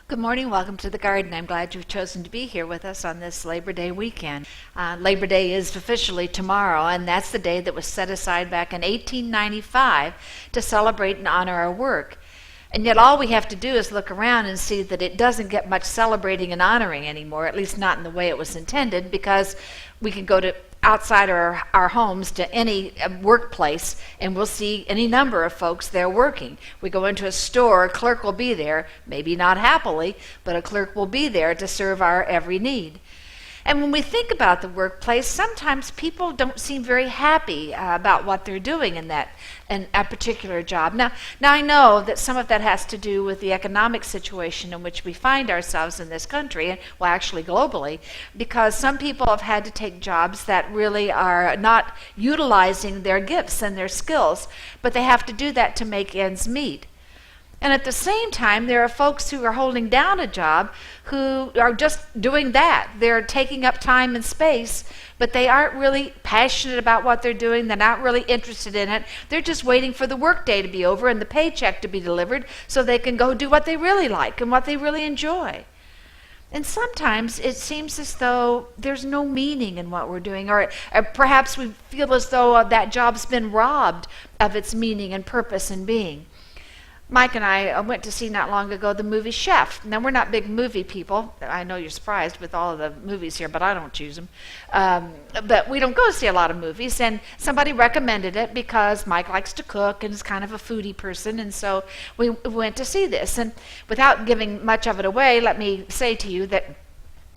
Good morning. Welcome to the garden. I'm glad you've chosen to be here with us on this Labor Day weekend. Labor Day is officially tomorrow, and that's the day that was set aside back in 1895 to celebrate and honor our work. And yet all we have to do is look around and see that it doesn't get much celebrating and honoring anymore, at least not in the way it was intended, because we can go to outside our homes to any workplace and we'll see any number of folks there working. We go into a store, a clerk will be there, maybe not happily, but a clerk will be there to serve our every need. And when we think about the workplace, sometimes people don't seem very happy about what they're doing in a particular job. Now I know that some of that has to do with the economic situation in which we find ourselves in this country, and well, actually globally, because some people have had to take jobs that really are not utilizing their gifts and their skills, but they have to do that to make ends meet. And at the same time, there are folks who are holding down a job who are just doing that. They're taking up time and space, but they aren't really passionate about what they're doing. They're not really interested in it. They're just waiting for the workday to be over and the paycheck to be delivered so they can go do what they really like and what they really enjoy. And sometimes it seems as though there's no meaning in what we're doing, or perhaps we feel as though that job's been robbed of its meaning and purpose and being. Mike and I went to see not long ago the movie Chef. Now, we're not big movie people. I know you're surprised with all of the movies here, but I don't choose them. But we don't go see a lot of movies, and somebody recommended it because Mike likes to cook and is kind of a foodie person, and so we went to see this. And without giving much of it away, let me say to you that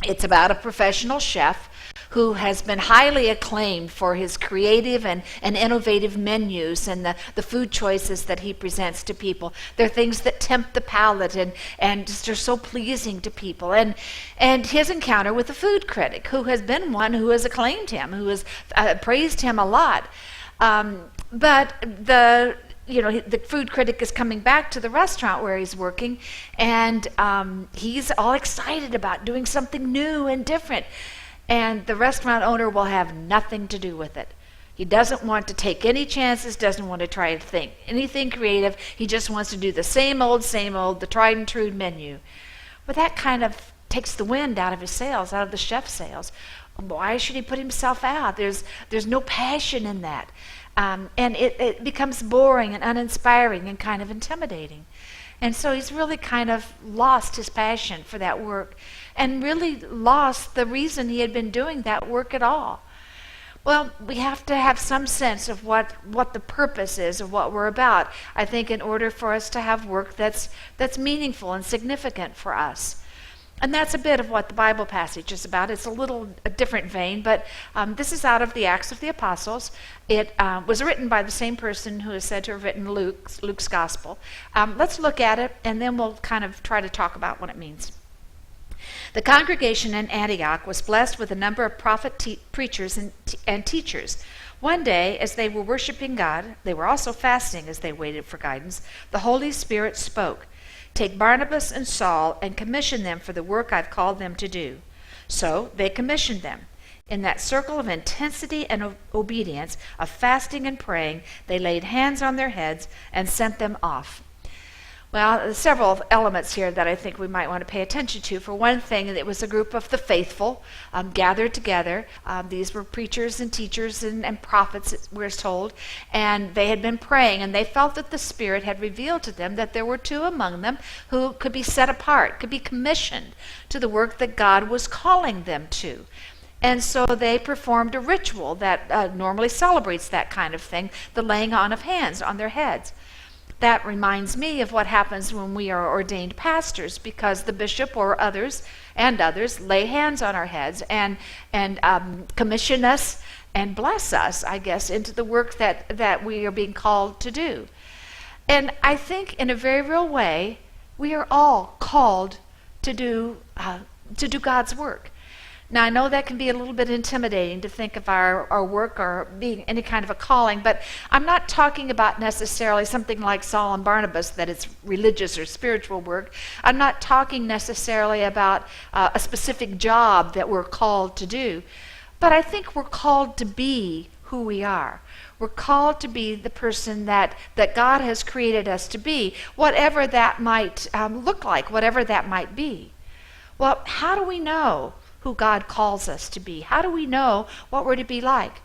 it's about a professional chef who has been highly acclaimed for his creative and innovative menus and the food choices that he presents to people. They're things that tempt the palate and just are so pleasing to people. And his encounter with a food critic who has been one who has acclaimed him, who has praised him a lot. But the food critic is coming back to the restaurant where he's working, and he's all excited about doing something new and different. And the restaurant owner will have nothing to do with it. He doesn't want to take any chances, doesn't want to try to think anything creative. He just wants to do the same old, the tried and true menu. But that kind of takes the wind out of his sails, out of the chef's sails. Why should he put himself out? There's no passion in that. And it becomes boring and uninspiring and kind of intimidating. And so he's really kind of lost his passion for that work and really lost the reason he had been doing that work at all. Well, we have to have some sense of what the purpose is of what we're about, I think, in order for us to have work that's meaningful and significant for us. And that's a bit of what the Bible passage is about. It's a different vein, but this is out of the Acts of the Apostles. It was written by the same person who is said to have written Luke's Gospel. Let's look at it, and then we'll kind of try to talk about what it means. The congregation in Antioch was blessed with a number of preachers and teachers. One day, as they were worshiping God, they were also fasting as they waited for guidance, the Holy Spirit spoke. Take Barnabas and Saul and commission them for the work I've called them to do. So they commissioned them. In that circle of intensity and obedience, of fasting and praying, they laid hands on their heads and sent them off. Well, there's several elements here that I think we might want to pay attention to. For one thing, it was a group of the faithful gathered together. These were preachers and teachers and prophets, we're told, and they had been praying, and they felt that the Spirit had revealed to them that there were two among them who could be set apart, could be commissioned to the work that God was calling them to. And so they performed a ritual that normally celebrates that kind of thing, the laying on of hands on their heads. That reminds me of what happens when we are ordained pastors, because the bishop or others lay hands on our heads and commission us and bless us, I guess, into the work that we are being called to do. And I think in a very real way, we are all called to do God's work. Now, I know that can be a little bit intimidating to think of our work or being any kind of a calling, but I'm not talking about necessarily something like Saul and Barnabas, that it's religious or spiritual work. I'm not talking necessarily about a specific job that we're called to do, but I think we're called to be who we are. We're called to be the person that God has created us to be, whatever that might look like, whatever that might be. Well, how do we know who God calls us to be? How do we know what we're to be like?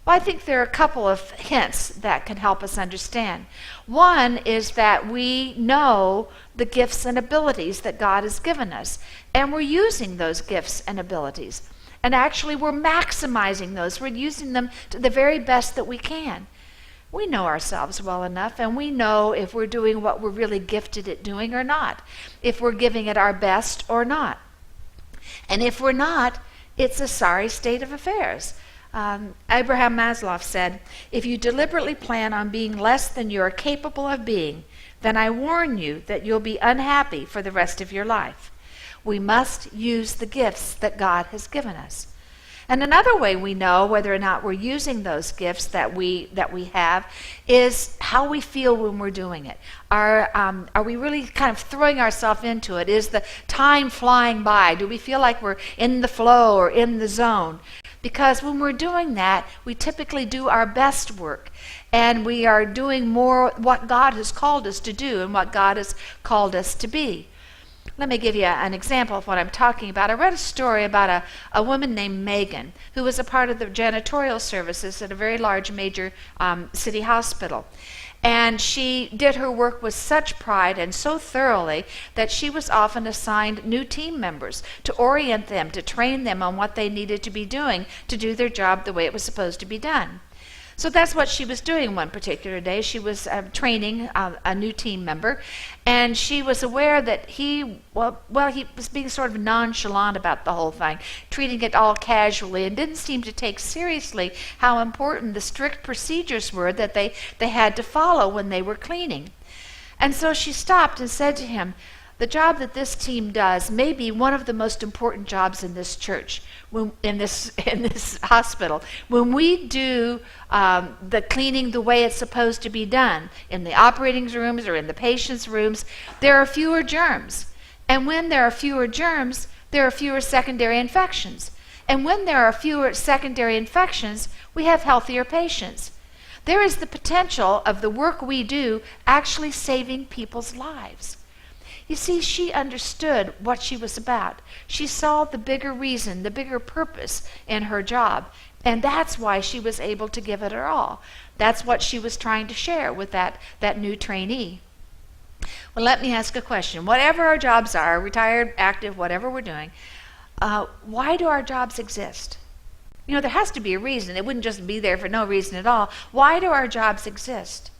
Well, I think there are a couple of hints that can help us understand. One is that we know the gifts and abilities that God has given us, and we're using those gifts and abilities. And actually, we're maximizing those. We're using them to the very best that we can. We know ourselves well enough, and we know if we're doing what we're really gifted at doing or not, if we're giving it our best or not. And if we're not, it's a sorry state of affairs. Abraham Maslow said, "If you deliberately plan on being less than you are capable of being, then I warn you that you'll be unhappy for the rest of your life." We must use the gifts that God has given us. And another way we know whether or not we're using those gifts that we have is how we feel when we're doing it. Are we really kind of throwing ourselves into it? Is the time flying by? Do we feel like we're in the flow or in the zone? Because when we're doing that, we typically do our best work, and we are doing more what God has called us to do and what God has called us to be. Let me give you an example of what I'm talking about. I read a story about a woman named Megan who was a part of the janitorial services at a very large major city hospital. And she did her work with such pride and so thoroughly that she was often assigned new team members to orient them, to train them on what they needed to be doing to do their job the way it was supposed to be done. So that's what she was doing one particular day. She was training a new team member, and she was aware that he was being sort of nonchalant about the whole thing, treating it all casually, and didn't seem to take seriously how important the strict procedures were that they had to follow when they were cleaning. And so she stopped and said to him, "The job that this team does may be one of the most important jobs in this church, in this hospital. When we do the cleaning the way it's supposed to be done, in the operating rooms or in the patient's rooms, there are fewer germs. And when there are fewer germs, there are fewer secondary infections. And when there are fewer secondary infections, we have healthier patients. There is the potential of the work we do actually saving people's lives." You see, she understood what she was about. She saw the bigger reason, the bigger purpose in her job, and that's why she was able to give it her all. That's what she was trying to share with that new trainee. Well, let me ask a question. Whatever our jobs are, retired, active, whatever we're doing, why do our jobs exist? You know, there has to be a reason. It wouldn't just be there for no reason at all. Why do our jobs exist?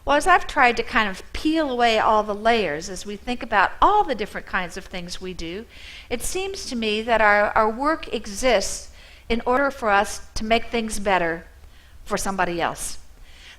Well, as I've tried to kind of peel away all the layers as we think about all the different kinds of things we do, it seems to me that our work exists in order for us to make things better for somebody else.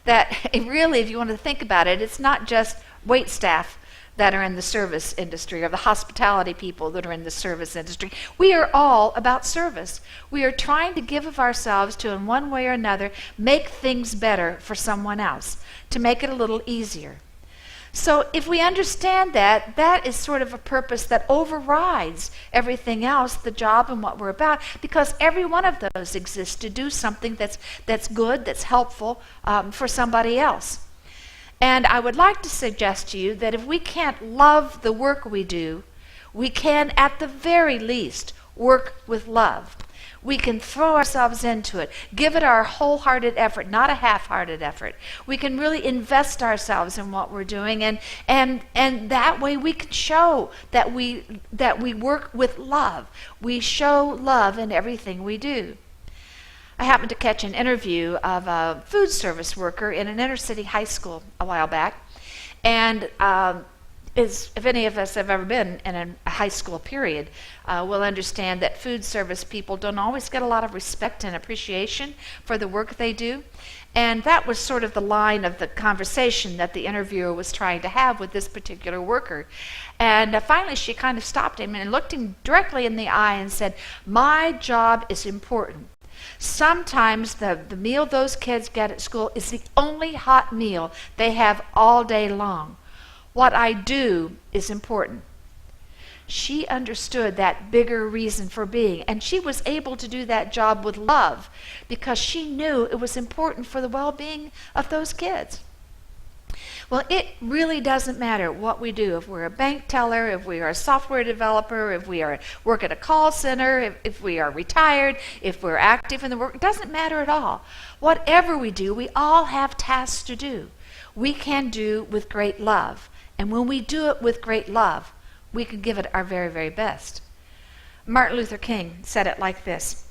That really, if you want to think about it, it's not just wait staff that are in the service industry or the hospitality people that are in the service industry. We are all about service. We are trying to give of ourselves to, in one way or another, make things better for someone else, to make it a little easier. So if we understand that, that is sort of a purpose that overrides everything else, the job and what we're about, because every one of those exists to do something that's good, that's helpful for somebody else. And I would like to suggest to you that if we can't love the work we do, we can, at the very least, work with love. We can throw ourselves into it, give it our wholehearted effort, not a half-hearted effort. We can really invest ourselves in what we're doing, and that way we can show that we work with love. We show love in everything we do. I happened to catch an interview of a food service worker in an inner city high school a while back. And if any of us have ever been in a high school period, will understand that food service people don't always get a lot of respect and appreciation for the work they do. And that was sort of the line of the conversation that the interviewer was trying to have with this particular worker. And finally she kind of stopped him and looked him directly in the eye and said, "My job is important. Sometimes the meal those kids get at school is the only hot meal they have all day long. What I do is important." She understood that bigger reason for being, and she was able to do that job with love because she knew it was important for the well-being of those kids. Well, it really doesn't matter what we do. If we're a bank teller, if we are a software developer, if we work at a call center, if we are retired, if we're active in the work, it doesn't matter at all. Whatever we do, we all have tasks to do. We can do with great love. And when we do it with great love, we can give it our very, very best. Martin Luther King said it like this: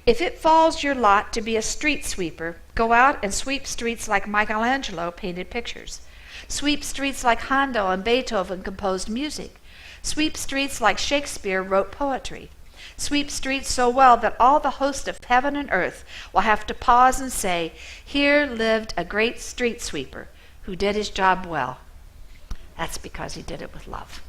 "If it falls your lot to be a street sweeper, go out and sweep streets like Michelangelo painted pictures. Sweep streets like Handel and Beethoven composed music. Sweep streets like Shakespeare wrote poetry. Sweep streets so well that all the host of heaven and earth will have to pause and say, 'Here lived a great street sweeper who did his job well.' That's because he did it with love."